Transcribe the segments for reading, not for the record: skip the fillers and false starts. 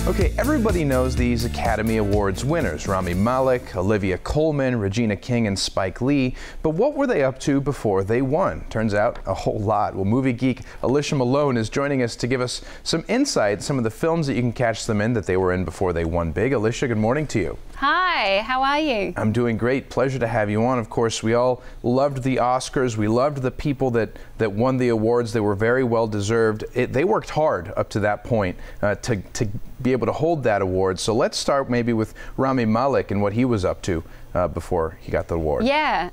Okay, everybody knows these Academy Awards winners, Rami Malek, Olivia Coleman, Regina King, and Spike Lee. But what were they up to before they won? Turns out a whole lot. Well, movie geek Alicia Malone is joining us to give us some insight, some of the films that you can catch them in that they were in before they won big. Alicia, good morning to you. Hi, how are you? I'm doing great. Pleasure to have you on. Of course, we all loved the Oscars. We loved the people that won the awards. They were very well deserved. They worked hard up to that point to be able to hold that award. So let's start maybe with Rami Malek and what he was up to before he got the award. Yeah.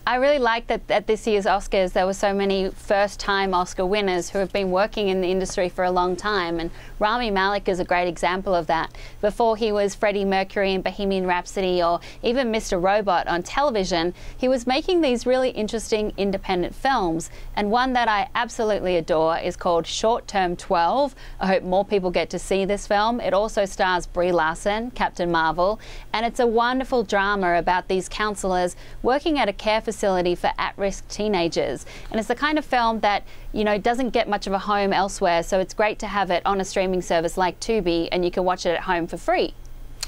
I really like that at this year's Oscars there were so many first-time Oscar winners who have been working in the industry for a long time, and Rami Malek is a great example of that. Before he was Freddie Mercury in Bohemian Rhapsody or even Mr. Robot on television, he was making these really interesting independent films, and one that I absolutely adore is called Short Term 12. I hope more people get to see this film. It also stars Brie Larson, Captain Marvel, and it's a wonderful drama about these counselors working at a care facility for at-risk teenagers, and it's the kind of film that, you know, doesn't get much of a home elsewhere, so it's great to have it on a streaming service like Tubi, and you can watch it at home for free.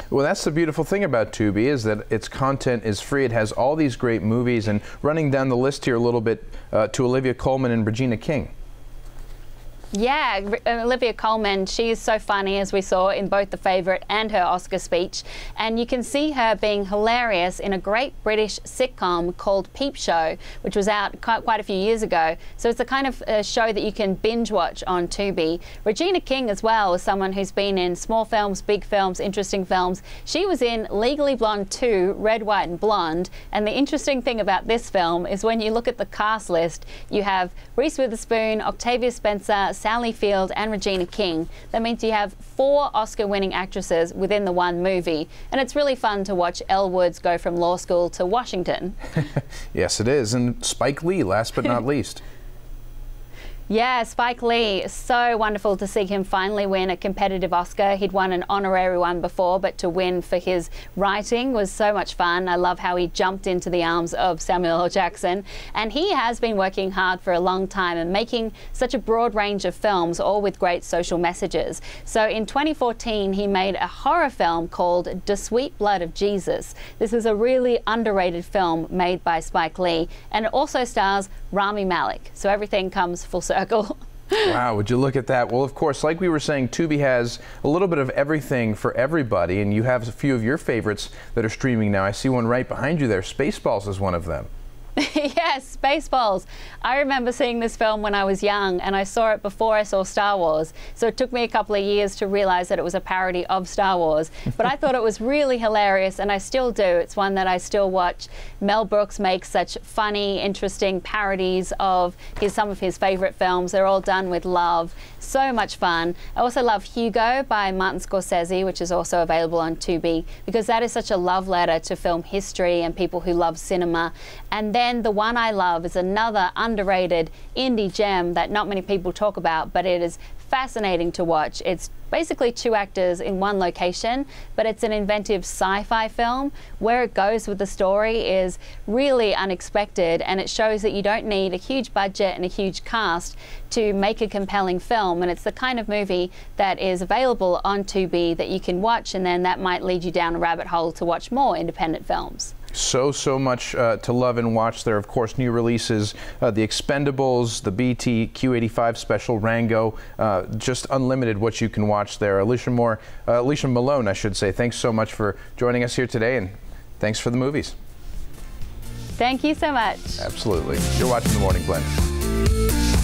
Well, that's the beautiful thing about Tubi, is that its content is free. It has all these great movies, and running down the list here a little bit to Olivia Coleman and Regina King. Yeah, Olivia Coleman, she is so funny, as we saw in both The Favourite and her Oscar speech, and you can see her being hilarious in a great British sitcom called Peep Show, which was out quite a few years ago. So it's the kind of show that you can binge watch on Tubi. Regina King as well is someone who's been in small films, big films, interesting films. She was in Legally Blonde 2, Red, White and Blonde, and the interesting thing about this film is when you look at the cast list, you have Reese Witherspoon, Octavia Spencer, Sally Field and Regina King. That means you have 4 Oscar-winning actresses within the one movie, and it's really fun to watch Elle Woods go from law school to Washington. Yes, it is. And Spike Lee, last but not least. Yeah, Spike Lee, so wonderful to see him finally win a competitive Oscar. He'd won an honorary one before, but to win for his writing was so much fun. I love how he jumped into the arms of Samuel L. Jackson. And he has been working hard for a long time and making such a broad range of films, all with great social messages. So in 2014, he made a horror film called The Sweet Blood of Jesus. This is a really underrated film made by Spike Lee, and it also stars Rami Malek. So everything comes full circle. Wow, would you look at that? Well, of course, like we were saying, Tubi has a little bit of everything for everybody, and you have a few of your favorites that are streaming now. I see one right behind you there. Spaceballs is one of them. Yes, Spaceballs. I remember seeing this film when I was young, and I saw it before I saw Star Wars. So it took me a couple of years to realize that it was a parody of Star Wars. But I thought it was really hilarious, and I still do. It's one that I still watch. Mel Brooks makes such funny, interesting parodies of some of his favorite films. They're all done with love. So much fun. I also love Hugo by Martin Scorsese, which is also available on Tubi, because that is such a love letter to film history and people who love cinema. And then the one I love is another underrated indie gem that not many people talk about, but it is fascinating to watch. It's basically 2 actors in one location, but it's an inventive sci-fi film. Where it goes with the story is really unexpected, and it shows that you don't need a huge budget and a huge cast to make a compelling film, and it's the kind of movie that is available on Tubi that you can watch, and then that might lead you down a rabbit hole to watch more independent films. So much to love and watch. There are, of course, new releases, The Expendables, the BT Q85 special, Rango, just unlimited what you can watch there. Alicia Malone, I should say, thanks so much for joining us here today, and thanks for the movies. Thank you so much. Absolutely. You're watching The Morning Blend.